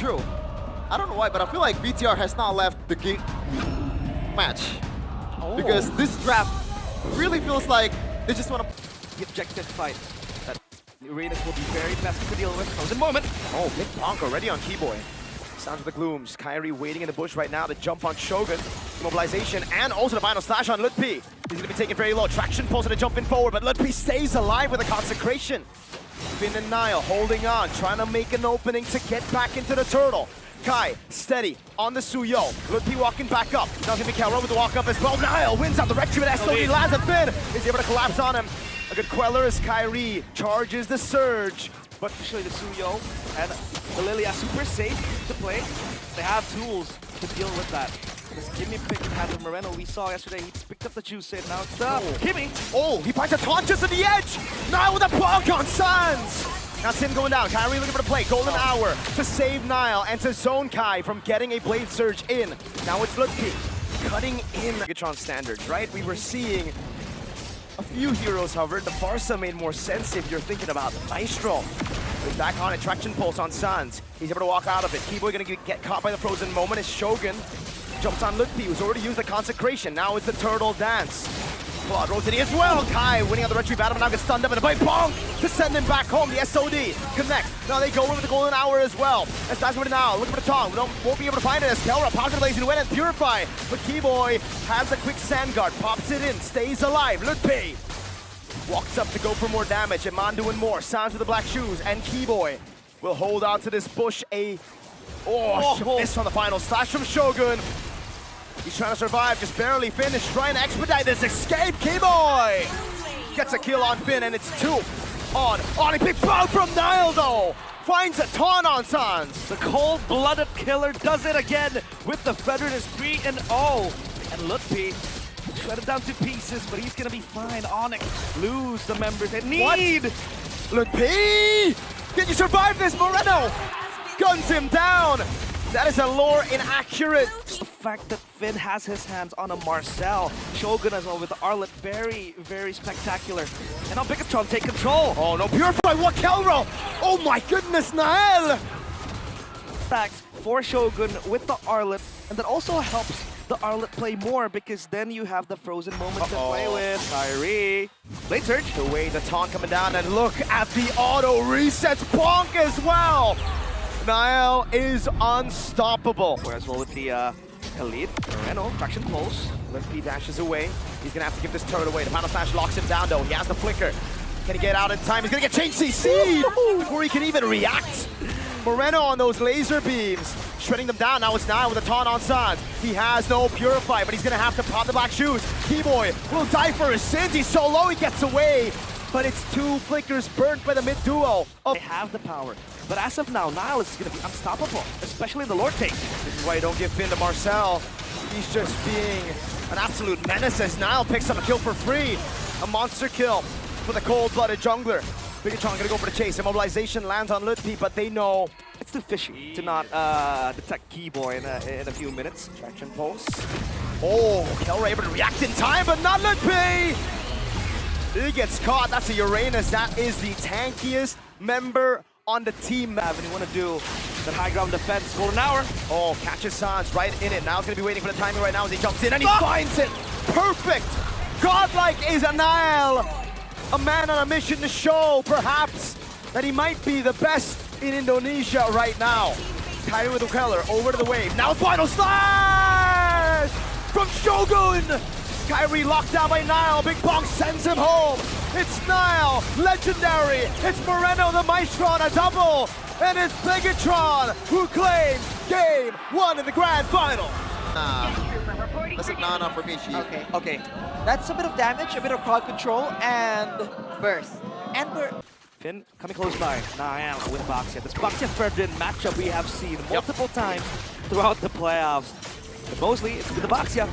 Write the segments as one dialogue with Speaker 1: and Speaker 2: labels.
Speaker 1: true. I don't know why, but I feel like BTR has not left the match. Because this draft really feels like they just want to...
Speaker 2: The objective fight that Uranus will be very best to deal with. Frozen moment.
Speaker 3: Oh, big bonk already on Keyboy. Sounds of the Glooms. Kyrie waiting in the bush right now to jump on Shogun. Mobilization and also the final slash on Lutpi. He's going to be taken very low. Traction pulls to jump in forward, but Lutpi stays alive with a consecration. Finn and Niall holding on, trying to make an opening to get back into the turtle. Kai, steady, on the Suyo. Lutpi walking back up. Now going to be Kelro with the walk up as well. Niall wins out the retreat. SOD lands a Finn. Is able to collapse on him. A good queller as Kyrie charges the surge.
Speaker 2: But actually the Suyo and the Lily are super safe to play. They have tools to deal with that. This Gimme pick had with Moreno we saw yesterday. He picked up the juice and now it's Gimme.
Speaker 3: Oh, he finds a taunt just at the edge. Niall with a bonk on Sans. Now Sin going down. Kyrie looking for the play. Golden hour to save Niall and to zone Kai from getting a blade surge in. Now it's Lutpi cutting in BIGETRON standards, right? We were seeing a few heroes, however. The Farsa made more sense if you're thinking about Maestro. He's back on it. Traction pulse on Sans. He's able to walk out of it. Keyboy gonna get caught by the frozen moment as Shogun jumps on Lutpi, who's already used the consecration. Now it's the turtle dance. Claude rotating as well. Kai winning on the retreat battle, but now gets stunned up in a bite bonk to send him back home. The SOD connect. Now they go in with the golden hour as well. As that's what it now. Looking for the tongue. Won't be able to find it as Kelra pops it, lays it away and Purify. But Keyboy has a quick sand guard, pops it in, stays alive. Lutpi walks up to go for more damage. Iman doing more. Sans with the black shoes and Keyboy will hold on to this bush. Miss on the final slash from Shogun. He's trying to survive, just barely finished, trying to expedite this escape. Keyboy gets a kill on Finn, and it's 2 on ONIC. Big bow from Niall, though. Finds a taunt on Sans.
Speaker 2: The cold-blooded killer does it again with the Federers 3-0. And Lutpi shredded down to pieces, but he's gonna be fine. ONIC lose the members they need.
Speaker 3: Lutpi! Can you survive this? Moreno guns him down. That is a lore inaccurate.
Speaker 2: The fact that Finn has his hands on a Marcel. Shogun as well with the Arlet, very, very spectacular. And now BIGETRON take control.
Speaker 3: Oh no, Purify, what Kelro? Oh my goodness, Nael!
Speaker 2: Fact for Shogun with the Arlet, and that also helps the Arlet play more because then you have the frozen moment to play with. Kyrie. Blade surge.
Speaker 3: The way the taunt coming down, and look at the auto resets bonk as well. Niall is unstoppable.
Speaker 2: Whereas well with the Khalid, Moreno, traction pulse.
Speaker 3: Lutpi dashes away. He's gonna have to give this turret away. The final slash locks him down though. He has the flicker. Can he get out in time? He's gonna get changed CC'd before he can even react. Moreno on those laser beams, shredding them down. Now it's Niall with a taunt on Sans. He has no Purify, but he's gonna have to pop the black shoes. Keyboy will die for his sins. He's so low, he gets away. But it's 2 flickers burnt by the mid duo.
Speaker 2: They have the power. But as of now, Niall is going to be unstoppable, especially in the Lord take.
Speaker 3: This is why you don't give Finn to Marcel. He's just being an absolute menace as Niall picks up a kill for free. A monster kill for the cold-blooded jungler. BIGETRON gonna go for the chase. Immobilization lands on Lutpi, but they know
Speaker 2: it's too fishy to not detect Keyboy in a few minutes.
Speaker 3: Traction pulse. Oh, Kelra able to react in time, but not Lutpi! He gets caught. That's a Uranus. That is the tankiest member on the team.
Speaker 2: And you want to do the high ground defense. Golden hour.
Speaker 3: Oh, catches Sans right in it. Now he's going to be waiting for the timing right now as he jumps in and he finds it. Perfect. Godlike is a Niall. A man on a mission to show, perhaps, that he might be the best in Indonesia right now. Kyrie with the Keller over to the wave. Now final slash from Shogun. Kyrie locked down by Niall. Big Bonk sends him home. It's Niall, legendary. It's Moreno, the Maestro on a double. And it's BIGETRON who claims game 1 in the grand final.
Speaker 1: That's a Nana for me, Chief.
Speaker 4: Okay. That's a bit of damage, a bit of crowd control, and burst.
Speaker 2: Finn coming close by. Niall with Baxia. This Baxia-Ferdinand matchup we have seen multiple times throughout the playoffs. But mostly it's with the Baxia.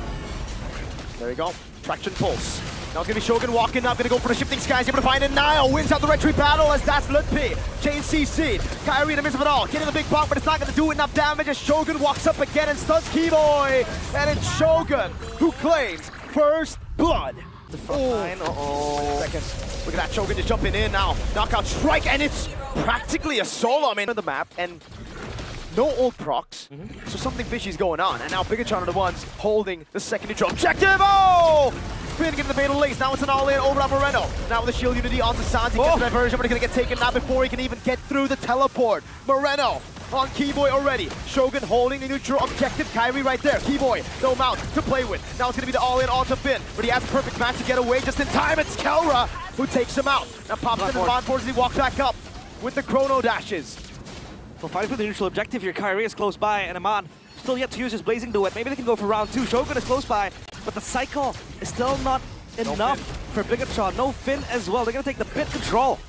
Speaker 3: There you go. Traction pulse. Now it's going to be Shogun walking up, going to go for the shifting skies, able to find it. Niall wins out the retreat battle as that's Lutpi. Chain CC'd. Kyrie in the midst of it all, getting the big bump, but it's not going to do enough damage as Shogun walks up again and stuns Keyboy. And it's Shogun who claims first blood.
Speaker 2: The front line,
Speaker 3: Seconds. Look at that, Shogun just jumping in now. Knockout strike, and it's practically a solo. I mean, the map, and no ult procs, so something fishy is going on. And now BIGETRON are the ones holding the second neutral objective. Oh! Finn getting the fatal links. Now it's an all-in over on Moreno. Now with the shield unity onto Sans. He gets the diversion, but he's going to get taken now before he can even get through the teleport. Moreno on Keyboy already. Shogun holding the neutral objective. Kyrie right there. Keyboy, no mount to play with. Now it's going to be the all-in onto Finn, but he has a perfect match to get away just in time. It's Kelra who takes him out. Now pops in the bond force as he walks back up with the chrono dashes.
Speaker 2: So fighting for the neutral objective here. Kyrie is close by, and Aman still yet to use his Blazing Duet. Maybe they can go for round 2. Shogun is close by, but the cycle is still not enough for BIGETRON. No Finn as well. They're going to take the pit control.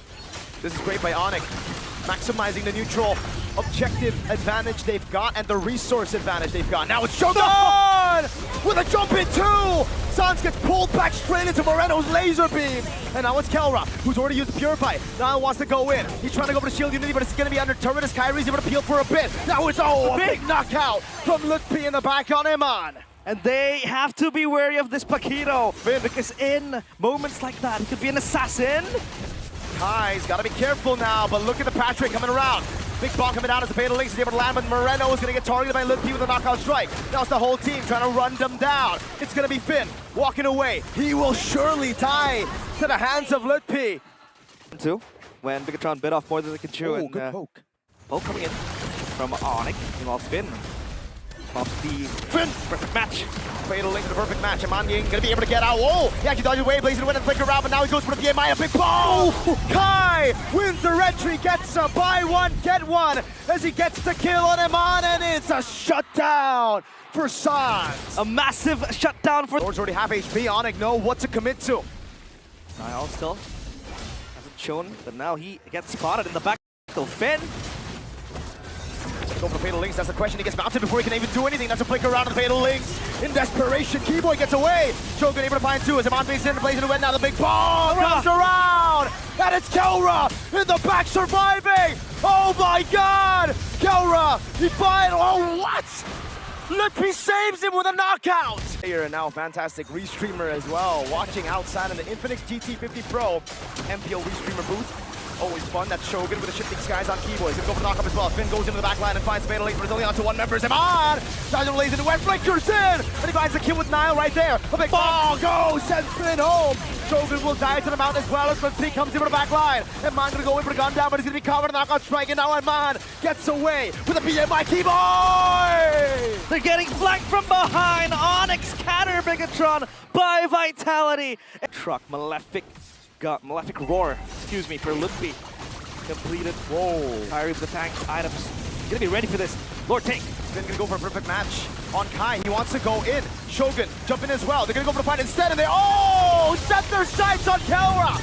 Speaker 3: This is great by ONIC, maximizing the neutral objective advantage they've got and the resource advantage they've got. Now it's Shogun with a jump in 2! Sans gets pulled back straight into Moreno's laser beam. And now it's Kelra, who's already used Purify. Now wants to go in. He's trying to go for the shield unity, but it's going to be under turret as Kyrie's able to peel for a bit. Now it's a big knockout from Lutpi in the back on Iman.
Speaker 2: And they have to be wary of this Paquito, because in moments like that, he could be an assassin.
Speaker 3: Kai's got to be careful now, but look at the Patrick coming around. Big bomb coming down as the Fatal Links is able to land, but Moreno is going to get targeted by Lutpi with a knockout strike. Now it's the whole team trying to run them down. It's going to be Finn walking away. He will surely die to the hands of Lutpi.
Speaker 2: 2, when BIGETRON bit off more than they can chew.
Speaker 3: Oh,
Speaker 2: and,
Speaker 3: good poke.
Speaker 2: Poke coming in from ONIC. Meanwhile, Finn off the perfect match.
Speaker 3: Fatal Link to the perfect match. Aman going to be able to get out. Whoa! He actually dodges away, blazing away and flicker around, but now he goes for the BMI. A big ball! Kai wins the entry, gets a buy one, get one as he gets the kill on Aman, and it's a shutdown for Sans.
Speaker 2: A massive shutdown for...
Speaker 3: Lord's already half HP. ONIC know what to commit to.
Speaker 2: Niall still hasn't shown, but now he gets spotted in the back. So Finn.
Speaker 3: Go for the Fatal Links, that's the question. He gets mounted before he can even do anything. That's a flicker around the Fatal Links. In desperation, Keyboy gets away. Shogun able to find 2 as Aman makes it in, blazing away. Now the big ball comes around. And it's Kelra in the back surviving. Oh my god! Kelra, he finally, oh what? Lutpi saves him with a knockout. Here and now, fantastic restreamer as well. Watching outside in the Infinix GT50 Pro MPL restreamer booth. Always fun. That's Shogun with the shifting skies on Keyboy. He's gonna go for the knock-up as well. Finn goes into the back line and finds Fatal Link, but it's only on to one member. Aman! Tries to lays into wet, flickers in! And he finds the kill with Niall right there. A big ball goes, sends Finn home. Shogun will die to the mount as well as Lutpi comes into the back line. Aman gonna go in for the gun down, but he's gonna be covered in the knockout strike, and now Aman gets away with a BMI Keyboy!
Speaker 2: They're getting flanked from behind. ONIC scatter BIGETRON by Vitality. Truck, Malefic Roar, excuse me, for Lutpi. Completed. Whoa. Kyrie with the tank items. Gonna be ready for this. Lord take.
Speaker 3: Finn gonna go for a perfect match on Kai. He wants to go in. Shogun jump in as well. They're gonna go for the fight instead, and they set their sights on Kelra.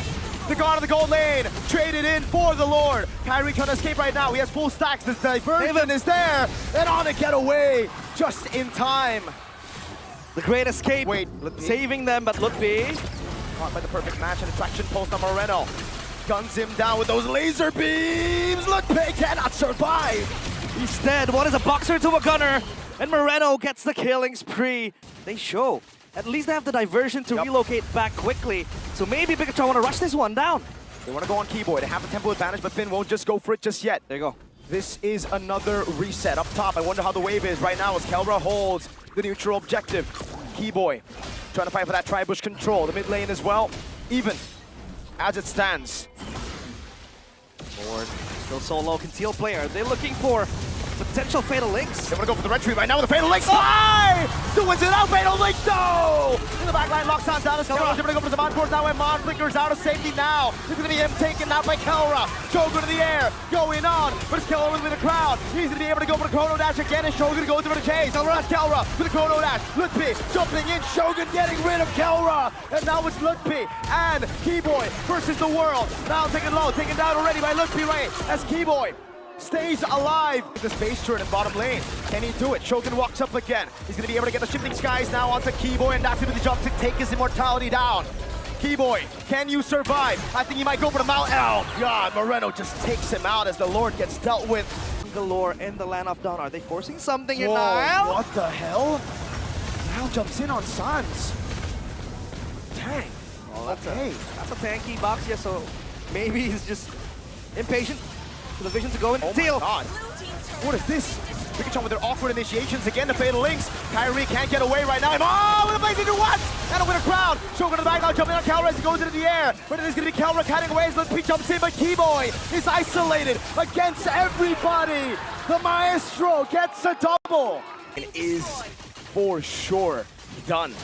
Speaker 3: The guard of the gold lane traded in for the Lord. Kyrie can't escape right now. He has full stacks. This diversion is there, and on to get away just in time.
Speaker 2: The great escape.
Speaker 3: Wait,
Speaker 2: saving them, but Lutpi
Speaker 3: caught by the perfect match and attraction post on Moreno. Guns him down with those laser beams. Lutpi cannot survive.
Speaker 2: Instead, what is a boxer to a gunner? And Moreno gets the killing spree. They show. At least they have the diversion to relocate back quickly. So maybe BIGETRON want to rush this one down.
Speaker 3: They want to go on Keyboy. They have the tempo advantage, but Finn won't just go for it just yet.
Speaker 2: There you go.
Speaker 3: This is another reset up top. I wonder how the wave is right now as Kelra holds the neutral objective. Keyboy trying to fight for that tri-bush control. The mid lane as well, even as it stands.
Speaker 2: Lord, still solo conceal player. They're looking for potential Fatal Links.
Speaker 3: They want to go for the red tree right now with the Fatal Links. Fly! Still wins it out. Fatal Link, no! In the back line, locks on down as Kelra's going to go for the Zaman board now. Aman flickers out of safety now. It's going to be him taken out by Kelra. Shogun in the air, going on. But it's Kelra with the crowd. He's going to be able to go for the chrono dash again, and Shogun goes for the chase. That's Kelra with the chrono dash. Lutpi jumping in. Shogun getting rid of Kelra. And now it's Lutpi and Keyboy versus the world. Now taken low, taken down already by Lutpi right as Keyboy stays alive with this base turret in bottom lane. Can he do it? Shogun walks up again. He's going to be able to get the shifting skies now onto Keyboy, and that's going to be the jump to take his immortality down. Keyboy, can you survive? I think he might go for the mount. Oh god, Moreno just takes him out as the Lord gets dealt with.
Speaker 2: Galore in the land of Dawn. Are they forcing something in
Speaker 3: Whoa,
Speaker 2: Niall?
Speaker 3: what the hell? Niall jumps in on Sans. Dang.
Speaker 2: Oh, that's
Speaker 3: okay.
Speaker 2: That's a tanky box, yeah, so maybe he's just impatient for the vision to go in.
Speaker 3: Oh
Speaker 2: Deal.
Speaker 3: my god. What is this? BIGETRON with their awkward initiations again. The fatal links. Kyrie can't get away right now. Oh, with a blaze into what? And a winner crowd. Shogun to the back now, jumping on Kelra as he goes into the air. But it is going to be Kelra cutting away as Lutpi jumps in, but Keyboy is isolated against everybody. The Maestro gets a double. It is for sure done.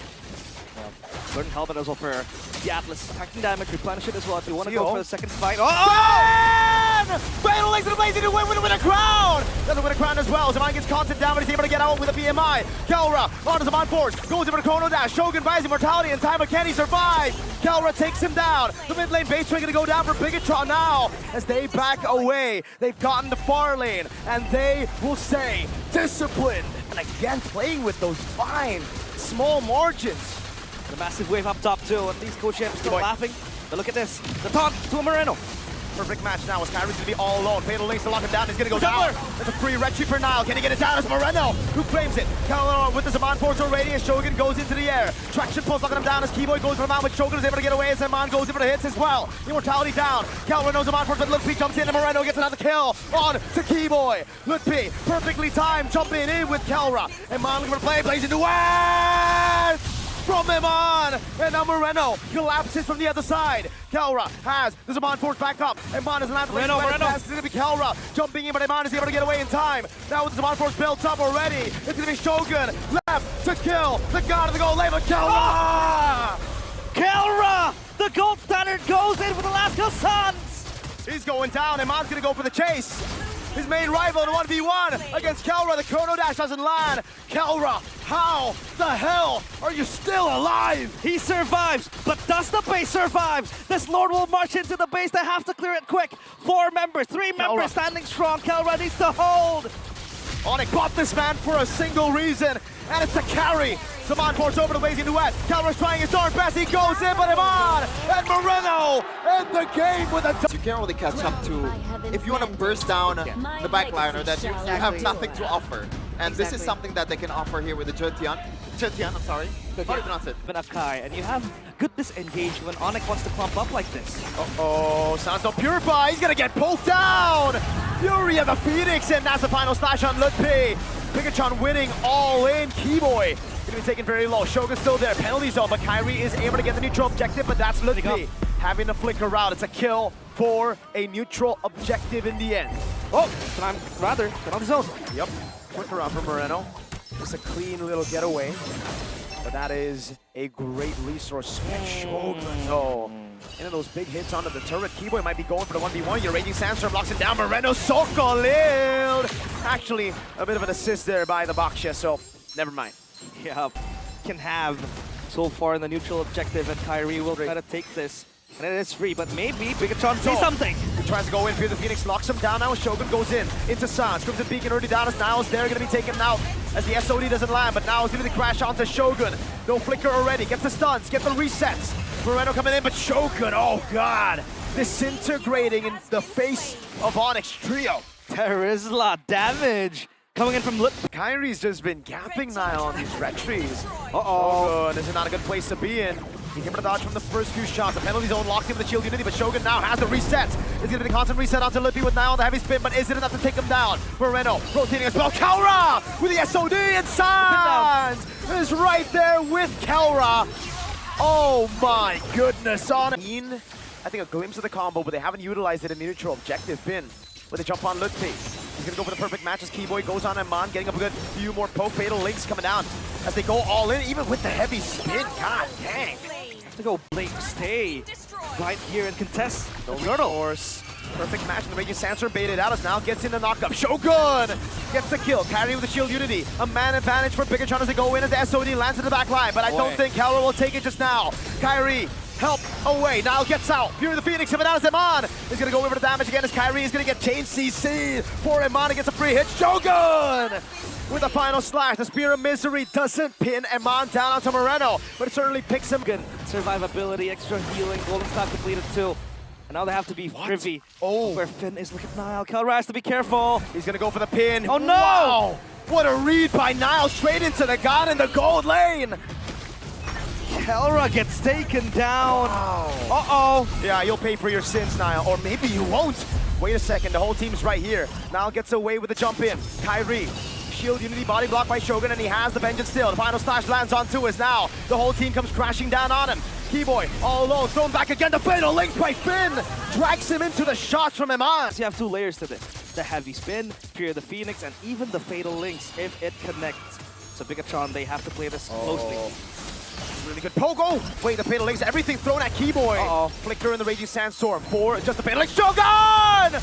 Speaker 2: Burn helmet as well for the Atlas. Attacking damage, replenish it as well if you want to
Speaker 3: CO.
Speaker 2: go for the second fight.
Speaker 3: Oh! Fatal links to the blaze into win with a crown! Doesn't win a crown as well. Zaman gets constant down, but he's able to get out with a BMI. Kelra onto Zaman Force, goes over to Chrono Dash. Shogun buys immortality in time, but can he survive? Kelra takes him down. The mid lane base train gonna go down for BIGETRON now as they back away. They've gotten the far lane, and they will stay disciplined. And again, playing with those fine, small margins.
Speaker 2: The massive wave up top too, and these co-champs still laughing. But look at this, the taunt to Moreno.
Speaker 3: Perfect match now as Kyrie's gonna be all alone. Fatal links to lock him down. He's gonna go down. It's a free retry for Nile. Can he get it down? It's Moreno who claims it. Calor with the Zaman Force already as Shogun goes into the air. Traction pulls locking him down as Keyboy goes for the mount, but Shogun is able to get away as Zaman goes in for the hits as well. Immortality down. Calor knows Zaman Force, but Lutpi jumps in and Moreno gets another kill on to Keyboy. Lutpi perfectly timed, jumping in with Kelra. And Man looking for the play, plays into West! From Iman, and now Moreno collapses from the other side. Kelra has the Zaman Force back up. Iman is allowed to
Speaker 2: Moreno.
Speaker 3: It's going to be Kelra jumping in, but Iman is able to get away in time. Now with the Zaman Force built up already, it's going to be Shogun left to kill the god of the gold lane, but Kelra!
Speaker 2: Kelra, the gold standard, goes in for the last kill, Suns.
Speaker 3: He's going down. Iman's going to go for the chase. His main rival in 1v1 against Kelra. The Chrono Dash doesn't land. Kelra, how the hell are you still alive?
Speaker 2: He survives, but does the base survive? This Lord will march into the base. They have to clear it quick. 4 members, 3 members standing strong. Kelra needs to hold.
Speaker 3: ONIC bought this man for a single reason, and it's a carry. Zaman Force over to Blazing Duet. Kelra's trying his darn best. He goes in, but Iman and Moreno end the game with a
Speaker 1: You can't really catch up to, if you want to burst down the backliner, that you have nothing to offer. And this is something that they can offer here with the Jetian, I'm sorry. How do you pronounce it?
Speaker 2: Akai, and you have good disengage when ONIC wants to clump up like this.
Speaker 3: Uh-oh, Sans no Purify. He's gonna get pulled down. Fury of the Phoenix, and that's the final slash on Lutpi. BIGETRON winning all in. Keyboy gonna be taken very low. Shogun's still there. Penalty zone, but Kyrie is able to get the neutral objective, but that's Lutpi having to flicker out. It's a kill for a neutral objective in the end.
Speaker 2: Oh, penalty zone.
Speaker 3: Yep, flicker around for Moreno. Just a clean little getaway. But that is a great resource. Shogun, though. Into those big hits onto the turret. Keyboy might be going for the 1v1. Your Raging Sandstorm blocks him down. Moreno so killed. Actually, a bit of an assist there by the Baksha, so never mind.
Speaker 2: Yeah, can have so far in the neutral objective, and Kyrie will try to take this. And it is free, but maybe BIGETRON say something.
Speaker 3: He tries to go in. Fear the Phoenix locks him down now as Shogun goes in. Into Sans. Crimson Beacon already down as Niles there. Going to be taken out as the SOD doesn't land, but now it's going to crash onto Shogun. No flicker already. Gets the stuns, gets the resets. Moreno coming in, but Shogun, oh god. Disintegrating in the face of ONIC's trio.
Speaker 2: There is a lot of damage coming in from
Speaker 3: Kyrie's just been gapping Nile on these retries.
Speaker 2: Uh-oh.
Speaker 3: Shogun, this is not a good place to be in. He's able to dodge from the first few shots. The penalty zone locked him with the shield unity, but Shogun now has the resets. It's going to be the constant reset onto Lutpi with Nile on the heavy spin, but is it enough to take him down? Moreno rotating as well. Kelra with the SOD and Sans is right there with Kelra. Oh my goodness. On I think a glimpse of the combo, but they haven't utilized it in the neutral objective. Finn with a jump on Lutpi. He's gonna go for the perfect match as Keyboy goes on Iman, getting up a good few more poke fatal links coming down as they go all in, even with the heavy spin. God dang.
Speaker 2: to go Blake stay right here and contest.
Speaker 3: No course. Perfect match, and the Raging Sandstorm baited out as now gets in the knockup. Shogun gets the kill, Kyrie with the shield unity. A man advantage for BIGETRON as they go in as the SOD lands in the back line, but I don't think Keller will take it just now. Kyrie, help away, Nile gets out. Fury the Phoenix coming out as Iman is gonna go over the damage again as Kyrie is gonna get chain CC for Iman and gets a free hit. Shogun with a final slash. The Spear of Misery doesn't pin Iman down onto Moreno, but it certainly picks him.
Speaker 2: Good survivability, extra healing, golden stock completed too. And now they have to be privy where Finn is. Look at Nile. Kelra has to be careful.
Speaker 3: He's gonna go for the pin.
Speaker 2: Oh no!
Speaker 3: Wow. What a read by Nile, straight into the god in the gold lane.
Speaker 2: Kelra gets taken down.
Speaker 3: Wow.
Speaker 2: Uh-oh.
Speaker 3: Yeah, you'll pay for your sins, Nile. Or maybe you won't. Wait a second, the whole team's right here. Nile gets away with the jump in. Kyrie shield Unity body blocked by Shogun, and he has the vengeance still. The final slash lands onto us now. The whole team comes crashing down on him. Keyboy all alone, thrown back again. The fatal links by Finn drags him into the shots from Iman.
Speaker 2: You have two layers to this. The heavy spin, Fear of the Phoenix, and even the fatal links if it connects. So BIGETRON, they have to play this closely.
Speaker 3: Really good pogo. Wait, the fatal links, everything thrown at Keyboy. Flicker in the Raging Sandstorm for just the fatal links. Shogun!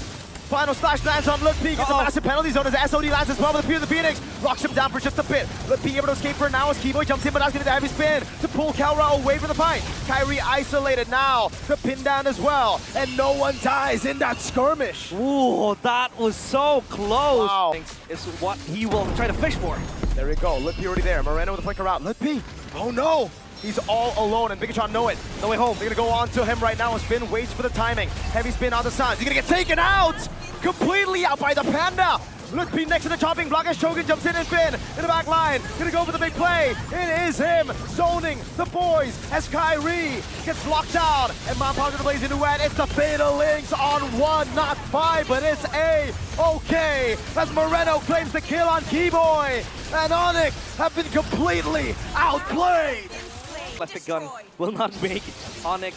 Speaker 3: Final slash lands on Ludwig. Gets a massive penalty zone as the SOD lands as well with the Fear of the Phoenix. Locks him down for just a bit. Ludwig able to escape for now as Keyboy jumps in, but that's going to be the heavy spin to pull Kelra away from the fight. Kyrie isolated now. The pin down as well. And no one dies in that skirmish.
Speaker 2: Ooh, that was so close.
Speaker 3: Wow.
Speaker 2: Is what he will try to fish for.
Speaker 3: There we go. Ludwig already there. Moreno with the flicker out. Ludwig. Oh no. He's all alone, and BIGETRON know it. No way home. They're gonna go on to him right now as Finn waits for the timing. Heavy spin on the Suns. He's gonna get taken out! Completely out by the Panda! Ludwig next to the chopping block as Shogun jumps in, and Finn in the back line. Gonna go for the big play. It is him zoning the boys as Kyrie gets locked down. And Montpog the blazing duet. It's the fatal links on 1, not 5, but it's A-okay. As Moreno claims the kill on Keyboy. And ONIC have been completely outplayed.
Speaker 2: Electric gun will not make ONIC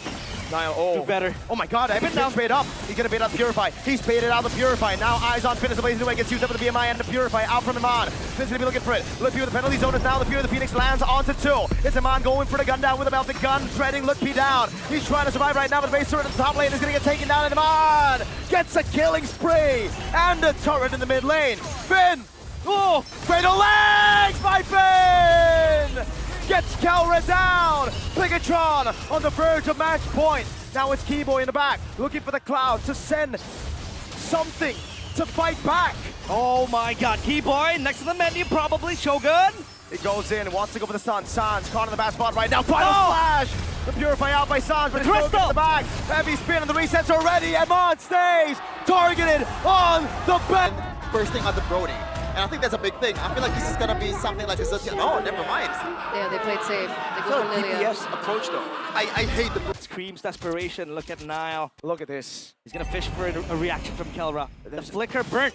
Speaker 2: do better.
Speaker 3: Oh my god, Evan now bait up. He's gonna bait out the Purify. He's baited out the Purify. Now eyes on Finn as the Blazing Away gets used up with the BMI and the Purify out from Iman. Finn's gonna be looking for it. Look with the penalty zone is now the Fear of the Phoenix lands onto 2. It's Iman going for the gun down with a melted gun, treading Ludwig down. He's trying to survive right now, but the base turret at the top lane is gonna get taken down, and Iman gets a killing spree and a turret in the mid lane. Finn! Oh! Fatal legs by Finn! Gets Kelra down! BIGETRON on the verge of match point. Now it's Keyboy in the back, looking for the clouds to send something to fight back.
Speaker 2: Oh my god, Keyboy next to the menu, probably Shogun.
Speaker 3: He goes in, wants to go for the stun. Sans caught in the bad spot right now. Final flash! The Purify out by Sans, but it's Crystal in the back. Heavy spin and the resets already. Iman stays targeted on the bench.
Speaker 1: Bursting on the Brody. And I think that's a big thing. I feel like this is gonna be something like this. Oh, never mind.
Speaker 5: Yeah, they played safe. They go for Lilia.
Speaker 1: DPS approach though. I hate the
Speaker 2: Screams desperation. Look at Nile.
Speaker 3: Look at this.
Speaker 2: He's gonna fish for a reaction from Kelra. The flicker burnt.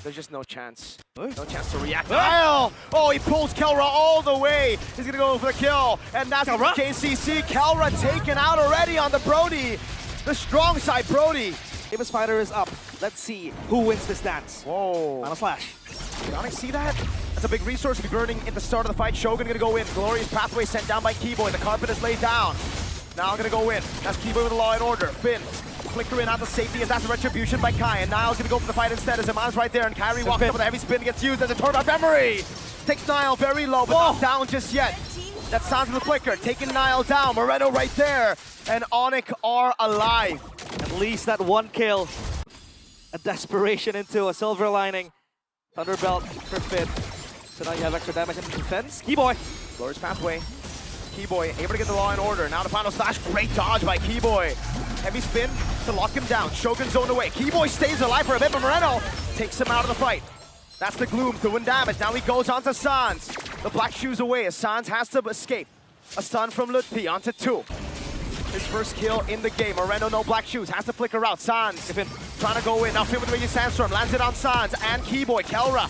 Speaker 3: There's just no chance. No chance to react. Nile! Oh, he pulls Kelra all the way. He's gonna go for the kill. And that's
Speaker 2: Kelra.
Speaker 3: KCC. Kelra taken out already on the Brody. The strong side Brody.
Speaker 2: Famous Fighter is up. Let's see who wins this dance.
Speaker 3: Whoa.
Speaker 2: Final flash.
Speaker 3: Did ONIC see that? That's a big resource to be burning at the start of the fight. Shogun gonna go in. Glorious pathway sent down by Keyboy. The carpet is laid down. Now gonna go in. That's Keyboy with the law and order. Finn. Flicker in out the safety as that's a retribution by Kai. And Niall's gonna go for the fight instead as Iman's right there. And Kyrie walks up with a heavy spin, gets used as a turn of memory. Takes Niall very low, but not down just yet. That sounds of the flicker. Taking Niall down. Moreno right there. And ONIC are alive.
Speaker 2: At least that one kill. A desperation into a silver lining. Thunderbelt for Finn. So now you have extra damage in defense. Keyboy.
Speaker 3: Glorious pathway. Keyboy able to get the law in order. Now the final slash. Great dodge by Keyboy. Heavy spin to lock him down. Shogun zoned away. Keyboy stays alive for a bit, but Moreno takes him out of the fight. That's the Gloom doing damage. Now he goes on to Sans. The black shoes away as Sans has to escape. A stun from Ludwig onto 2. His first kill in the game. Moreno, no black shoes. Has to flicker out. Sans trying to go in. Now Finn with the Raging Sandstorm. Lands it on Sans and Keyboy. Kelra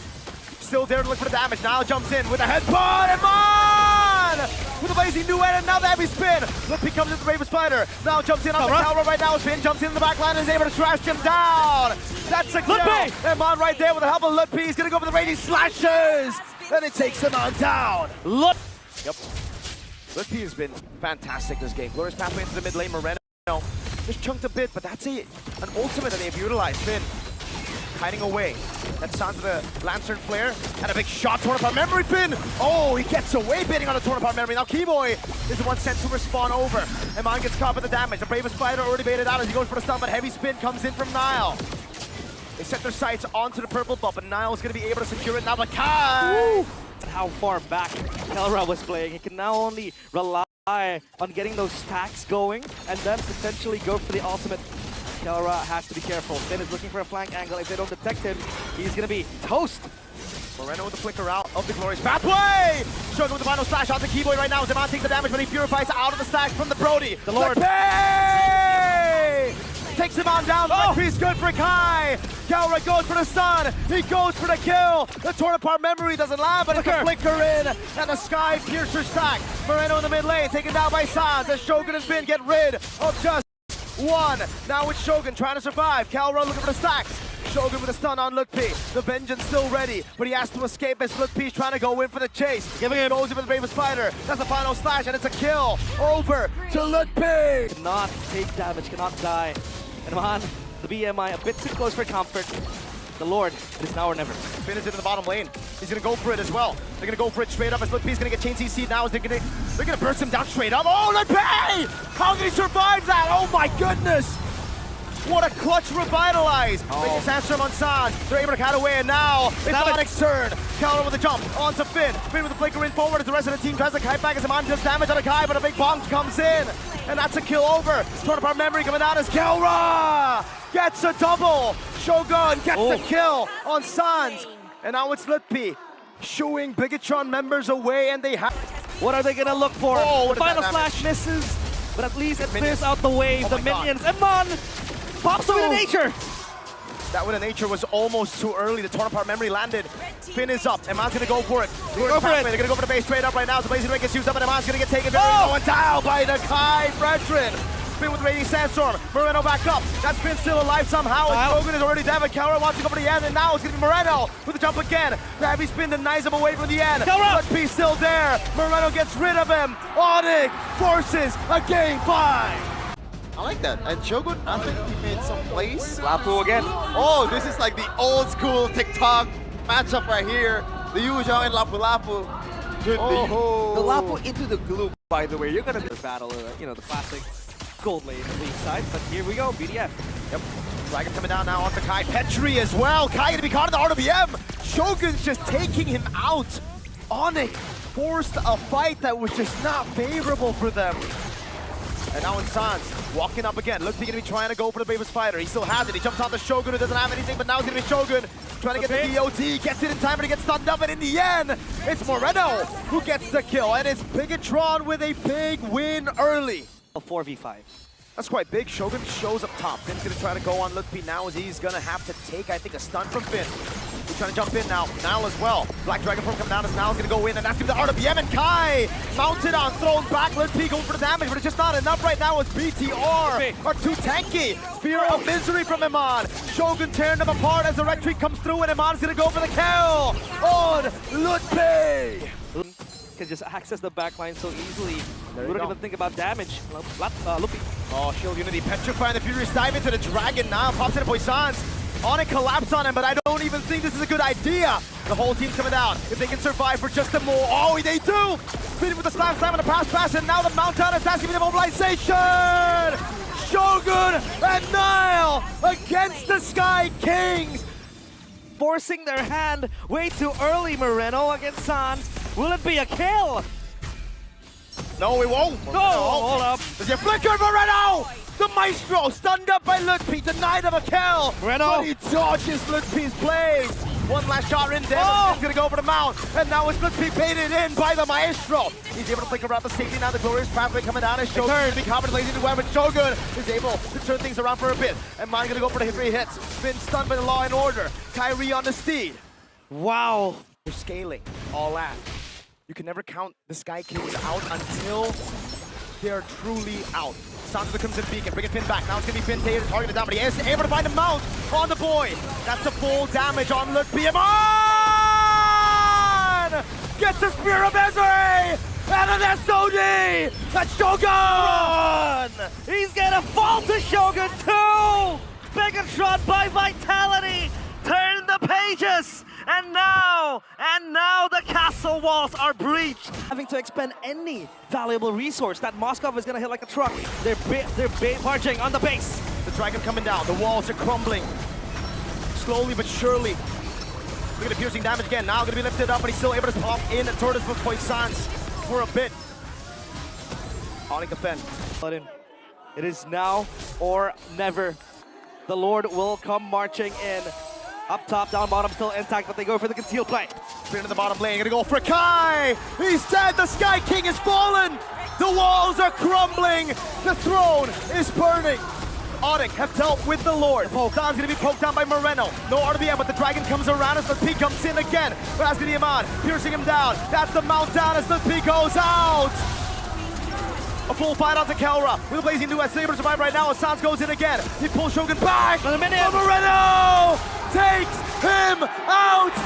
Speaker 3: still there to look for the damage. Now jumps in with a headbutt. Iman! With a blazing duet and now the heavy spin. Ludwig comes into the Raven Spider. Now jumps in on the Kelra right now. Finn jumps in the back line and is able to trash him down. That's a kill. Iman right there with the help of Ludwig. He's going to go for the Raging Slashes. And it takes him on down. Yep. Ludwig has been fantastic this game. Glorious pathway into the mid lane. Moreno just chunked a bit, but that's it. An ultimate that they've utilized. Finn hiding away. That sounds of the Lantern Flare. And a big shot. Torn apart memory. Finn! Oh, he gets away bidding on a torn apart memory. Now Keyboy is the one sent to respawn over. Iman gets caught with the damage. The Bravest Spider already baited out as he goes for the stun, but heavy spin comes in from Niall. They set their sights onto the purple buff, and Niall is going to be able to secure it. Now Makai!
Speaker 2: How far back Kelra was playing. He can now only rely on getting those stacks going and then potentially go for the ultimate. Kelra has to be careful. Finn is looking for a flank angle. If they don't detect him, he's going to be toast.
Speaker 3: Moreno with the flicker out of the glorious pathway! Shogun with the final slash on the Keyboy right now. Iman takes the damage, but he purifies out of the stack from the Brody.
Speaker 2: The Lord.
Speaker 3: Takes him on down. He's good for Kai. Galra goes for the stun. He goes for the kill. The torn apart memory doesn't land, but it's a flicker in. And the Sky Piercer stack. Moreno in the mid lane, taken down by Sans. As Shogun and Finn get rid of just one. Now it's Shogun trying to survive. Galra looking for the stacks. Shogun with a stun on Lutpi. The Vengeance still ready, but he has to escape as Lutpi's trying to go in for the chase. Giving him Ozy for the Bravest Spider. That's the final slash, and it's a kill. Over to Lutpi.
Speaker 2: Cannot take damage, cannot die. And man, the BMI a bit too close for comfort. The Lord, it is now or never.
Speaker 3: Finn is in the bottom lane. He's gonna go for it as well. They're gonna go for it straight up as Lutpi's gonna get chain CC now. They're gonna burst him down straight up. Oh, Lutpi! How did he survive that? Oh my goodness! What a clutch revitalize! Making Sandstorm on Sans. They're able to cut away, and now it's ONIC's turn. Counter with a jump onto Finn. Finn with the flicker in forward as the rest of the team tries to kite back as Aman does damage on a Kai, but a big bomb comes in. And that's a kill over. Torn apart memory coming out as Kelra gets a double. Shogun gets the kill on Sans. And now it's Lutpi shooing Bigetron members away, and they have.
Speaker 2: What are they gonna look for?
Speaker 3: Oh,
Speaker 2: the final slash misses, but at least it clears out the wave. The minions. Aman pops over to nature.
Speaker 3: That with a nature was almost too early. The torn apart memory landed. Finn is up. Eman's gonna go for it.
Speaker 2: Go for it.
Speaker 3: They're gonna go for the base straight up right now. So Blazing Ring gets used up, and Eman's gonna get taken very down by the Kai Brethren. Finn with the Raging Sandstorm. Moreno back up. That's Finn still alive somehow. And Shogun is already dead. But Kelra wants to go for the end, and now it's gonna be Moreno with the jump again. The heavy spin denies him away from the end. Lutpi's still there. Moreno gets rid of him. ONIC forces a game 5.
Speaker 1: I like that. And Shogun, I think he made some plays.
Speaker 2: Lapu again.
Speaker 1: Oh, this is like the old school TikTok matchup right here. The Yu Zhao and Lapu Lapu.
Speaker 2: Oh, the Lapu into the glue, by the way. You're gonna be the battle, you know, the classic gold lane league side. But here we go, BDF.
Speaker 3: Yep. Dragon coming down now onto Kai. Petri as well. Kai gonna be caught in the RWM. Shogun's just taking him out. ONIC forced a fight that was just not favorable for them. And now in Sans, walking up again. Looks like he's gonna be trying to go for the Bravest Spider. He still has it. He jumps on the Shogun, who doesn't have anything, but now it's gonna be Shogun trying to get the DOT. Gets it in time, but he gets stunned up, and in the end, it's Moreno who gets the kill. And it's Bigetron with a big win early.
Speaker 2: A 4v5.
Speaker 3: That's quite big. Shogun shows up top. Finn's gonna try to go on Lutpi now as he's gonna have to take, I think, a stun from Finn. He's trying to jump in now. Nile as well. Black Dragon Form coming down as Nile's gonna go in, and that's gonna be the RWM, and Kai mounted on, thrown back. Lutpi going for the damage, but it's just not enough right now as BTR are too tanky. Spear of Misery from Iman. Shogun tearing them apart as the retreat comes through, and Iman's gonna go for the kill on Lutpi.
Speaker 2: Can just access the backline so easily. We don't even think about damage. Lutpi.
Speaker 3: Oh, Shield Unity petrifying the Furious dive into the Dragon now. Pops in Poissons. ONIC collapse on him, but I don't even think this is a good idea. The whole team's coming down. If they can survive for just a more. Oh, they do! Fitting with the slam and the pass, and now the Mount Down is asking for the mobilization! Shogun and Nile against the Sky Kings!
Speaker 2: Forcing their hand way too early, Moreno against Sans. Will it be a kill?
Speaker 3: No, it won't.
Speaker 2: No, hold up.
Speaker 3: There's a flicker, Moreno! The Maestro stunned up by Lutpi, denied him a kill.
Speaker 2: Moreno.
Speaker 3: But he dodges Lutpi's blade. One last shot in there. He's gonna go for the mount. And now it's Lutpi baited in by the Maestro. He's able to flick around the safety. Now the glorious pathway coming down. As Shogun be confident, lazy to weapon. Shogun is able to turn things around for a bit. And Mine gonna go for the 3 hits. Been stunned by the Law and Order. Kyrie on the steed.
Speaker 2: Wow.
Speaker 3: They're scaling all at. You can never count the Sky Kings out until they're truly out. Sounds the Crimson Beacon, bring it Finn back. Now it's gonna be Finn Taylor targeted down, but he is able to find a mount on the boy. That's a full damage on Lutpi. Iman gets the Spear of Misery and an SOD. That's Shogun.
Speaker 2: He's gonna fall to Shogun too. Bigetron by Vitality. Turn the pages. And now the castle walls are breached. Having to expend any valuable resource that Moskov is gonna hit like a truck. They're marching on the base.
Speaker 3: The Dragon coming down, the walls are crumbling. Slowly but surely. Look at the piercing damage again, now gonna be lifted up, but he's still able to pop in and Tortoise with Poissons for a bit. ONIC defend.
Speaker 2: Let in. It is now or never. The Lord will come marching in. Up top, down bottom, still intact, but they go for the concealed play.
Speaker 3: Spin in the bottom lane, gonna go for Kai! He's dead, the Sky King has fallen! The walls are crumbling! The throne is burning! ONIC have dealt with the Lord. San's gonna be poked down by Moreno. No RBM, but the Dragon comes around as the P comes in again. But that's gonna be Iman, piercing him down. That's the mount down as the P goes out. A full fight onto Kelra with a blazing duet. Able to survive right now as Sans goes in again. He pulls Shogun back.
Speaker 2: Another minute.
Speaker 3: But Moreno takes him out.